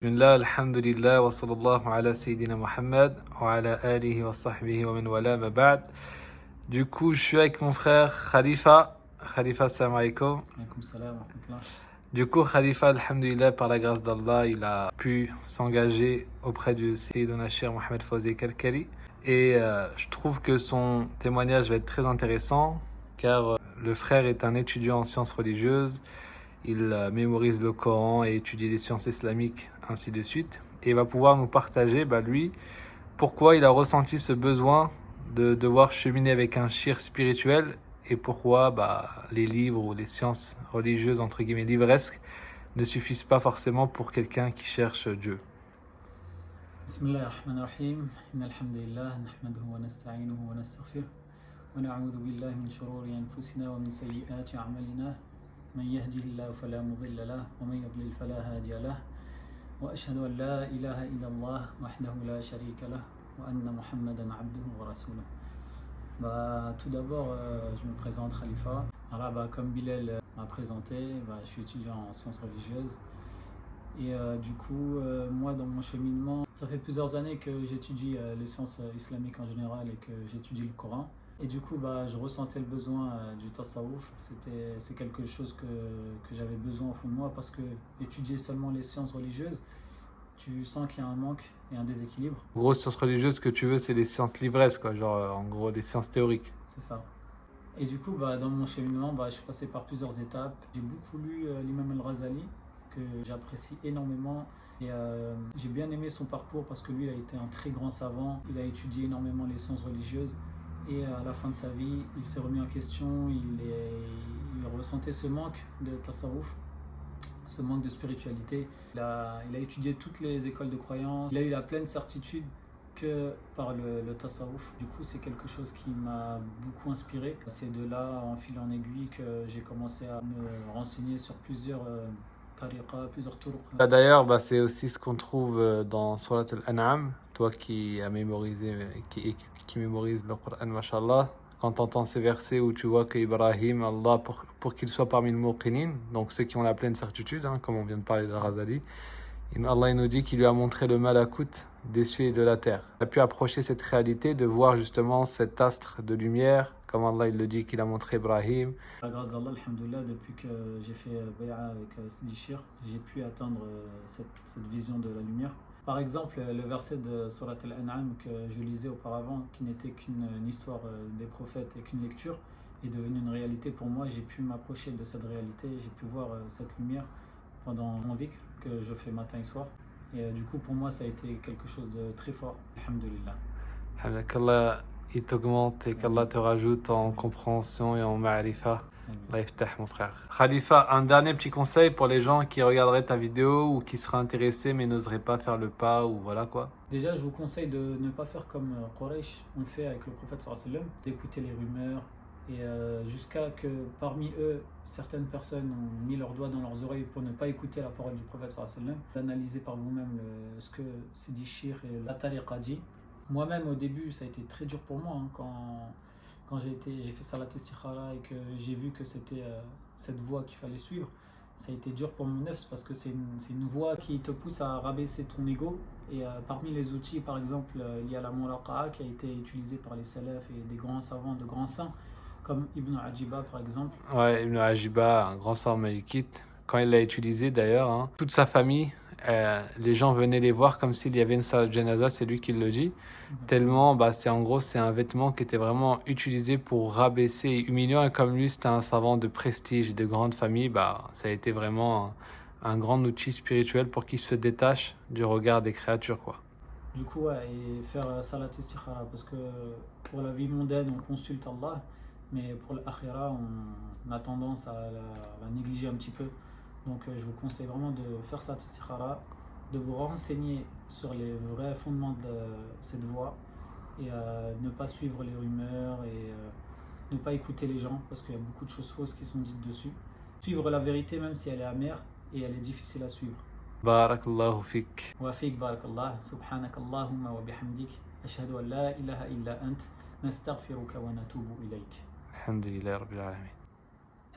Bismillah, alhamdulillah, wa sallallahu ala sayyidina Muhammad, wa ala alihi wa sahbihi wa man wala ma ba'd. Du coup, je suis avec mon frère Khalifa. Khalifa, salam alaikum. Alaykoum salam wa rahmatullah. Du coup, Khalifa, alhamdulillah, par la grâce d'Allah, il a pu s'engager auprès du Sayyidina Cheikh Mohamed Fawzi Kalkali. Et je trouve que son témoignage va être très intéressant, car le frère est un étudiant en sciences religieuses. Il mémorise le Coran et étudie les sciences islamiques, ainsi de suite. Et il va pouvoir nous partager, lui, pourquoi il a ressenti ce besoin de devoir cheminer avec un shir spirituel et pourquoi les livres ou les sciences religieuses, entre guillemets, livresques, ne suffisent pas forcément pour quelqu'un qui cherche Dieu. Bismillah ar-Rahman ar-Rahim. Inna alhamdulillah, nahmaduhu wa nasta'inuhu wa nastaghfiruh. Wa na'udhu billahi min shururi anfusina wa min sayyiati a'malina. Man yahdihillahu fala mudilla lahu wa man yudlil fala hadiya lahu. Wa ashhadu an la ilaha illa Allah wahdahu la sharika lahu wa anna Muhammadan abduhu wa rasuluh. Tout d'abord, je me présente Khalifa. Voilà, comme Bilal m'a présenté, je suis étudiant en sciences religieuses. Et du coup, moi dans mon cheminement, ça fait plusieurs années que j'étudie les sciences islamiques en général et que j'étudie le Coran. Et du coup, je ressentais le besoin du tasawwuf. C'est quelque chose que j'avais besoin au fond de moi parce que étudier seulement les sciences religieuses, tu sens qu'il y a un manque et un déséquilibre. En gros, sciences religieuses, ce que tu veux, c'est les sciences livresques, quoi. Genre, en gros, des sciences théoriques. C'est ça. Et du coup, dans mon cheminement, je suis passé par plusieurs étapes. J'ai beaucoup lu l'imam al-Ghazali, que j'apprécie énormément. Et j'ai bien aimé son parcours parce que lui, il a été un très grand savant. Il a étudié énormément les sciences religieuses. Et à la fin de sa vie, il s'est remis en question. Il ressentait ce manque de tasawwuf, ce manque de spiritualité. Il a étudié toutes les écoles de croyance. Il a eu la pleine certitude que par le tasawwuf. Du coup, c'est quelque chose qui m'a beaucoup inspiré. C'est de là, en fil en aiguille, que j'ai commencé à me renseigner sur plusieurs plusieurs turuq. D'ailleurs, c'est aussi ce qu'on trouve dans Surat al-An'am. Toi qui as mémorisé, qui mémorise le Coran, mashallah. Quand tu entends ces versets où tu vois que Ibrahim, Allah, pour qu'il soit parmi les muqinin, donc ceux qui ont la pleine certitude, comme on vient de parler de Ghazali, Allah il nous dit qu'il lui a montré le malakut des cieux et de la terre. Il a pu approcher cette réalité de voir justement cet astre de lumière, comme Allah il le dit qu'il a montré Ibrahim. Grâce à Allah, alhamdoulilah, depuis que j'ai fait bay'a avec Sidi Shir, j'ai pu atteindre cette vision de la lumière. Par exemple, le verset de Surat al-An'am que je lisais auparavant, qui n'était qu'une histoire des prophètes et qu'une lecture, est devenu une réalité pour moi. J'ai pu m'approcher de cette réalité, j'ai pu voir cette lumière pendant mon vikr que je fais matin et soir. Et du coup, pour moi, ça a été quelque chose de très fort. Alhamdulillah. Qu'Allah il t'augmente et qu'Allah te rajoute en compréhension et en ma'rifa. Allah yaftah, mon frère. Khalifa, un dernier petit conseil pour les gens qui regarderaient ta vidéo ou qui seraient intéressés mais n'oseraient pas faire le pas ou voilà quoi. Déjà, je vous conseille de ne pas faire comme Quraysh ont fait avec le prophète sallallahu alayhi wa sallam, d'écouter les rumeurs et jusqu'à que parmi eux, certaines personnes ont mis leurs doigts dans leurs oreilles pour ne pas écouter la parole du prophète sallallahu alayhi wa sallam. Analysez par vous-même ce que Sidi Shir et la tariqa dit. Moi-même, au début, ça a été très dur pour moi quand j'ai fait Salat Istikhara et que j'ai vu que c'était cette voie qu'il fallait suivre. Ça a été dur pour mon nefs parce que c'est une voie qui te pousse à rabaisser ton ego. Et parmi les outils, par exemple, il y a la mulaqa'a qui a été utilisée par les salafs et des grands savants, de grands saints, comme Ibn Ajiba par exemple. Ouais, Ibn Ajiba, un grand savant malikite, quand il l'a utilisé d'ailleurs, toute sa famille, les gens venaient les voir comme s'il y avait une salat janaza, c'est lui qui le dit. Tellement, c'est un vêtement qui était vraiment utilisé pour rabaisser et humilier. Et comme lui, c'était un savant de prestige et de grande famille, ça a été vraiment un grand outil spirituel pour qu'il se détache du regard des créatures, quoi. Du coup, et faire Salat Istikhara, parce que pour la vie mondaine, on consulte Allah, mais pour l'akhira, on a tendance à la négliger un petit peu. Donc je vous conseille vraiment de faire Salat Istikhara, de vous renseigner sur les vrais fondements de cette voie et ne pas suivre les rumeurs et ne pas écouter les gens parce qu'il y a beaucoup de choses fausses qui sont dites dessus. Suivre la vérité même si elle est amère et elle est difficile à suivre. Barakallahu fik. Wa fik barakallah. Subhanakallahumma wa bihamdik. Ashhadu an la ilaha illa ant. Nastaghfiruka wa natubu ilayk. Alhamdulillah rabbil alamin.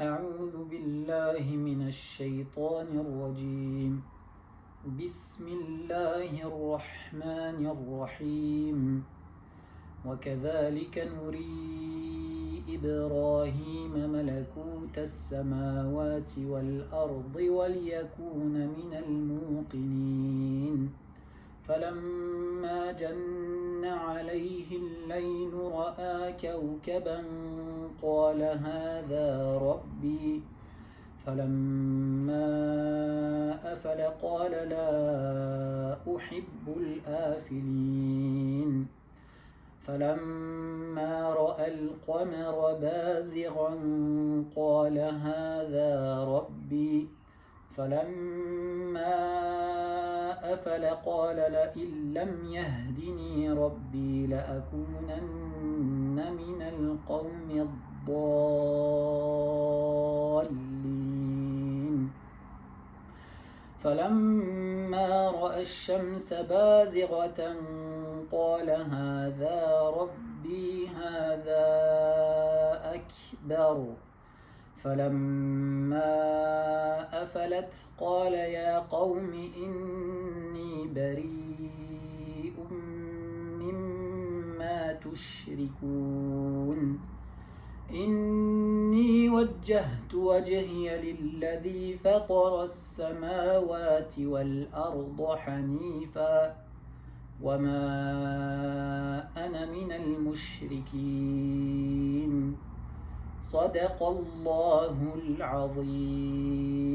أعوذ بالله من الشيطان الرجيم بسم الله الرحمن الرحيم وكذلك نري إبراهيم ملكوت السماوات والأرض وليكون من الموقنين فلما جن عليه الليل رأى كوكبا قال هذا ربي فلما أفل قال لا أحب الآفلين فلما رأى القمر بازغا قال هذا ربي فلما أفل قال لئن لم يهدني ربي لأكونن من القوم الضالين فلما رأى الشمس بازغة قال هذا ربي هذا أكبر فلما أفلت قال يا قوم إني بريء مما تشركون إني وجهت وجهي للذي فطر السماوات والأرض حنيفا وما أنا من المشركين صدق الله العظيم.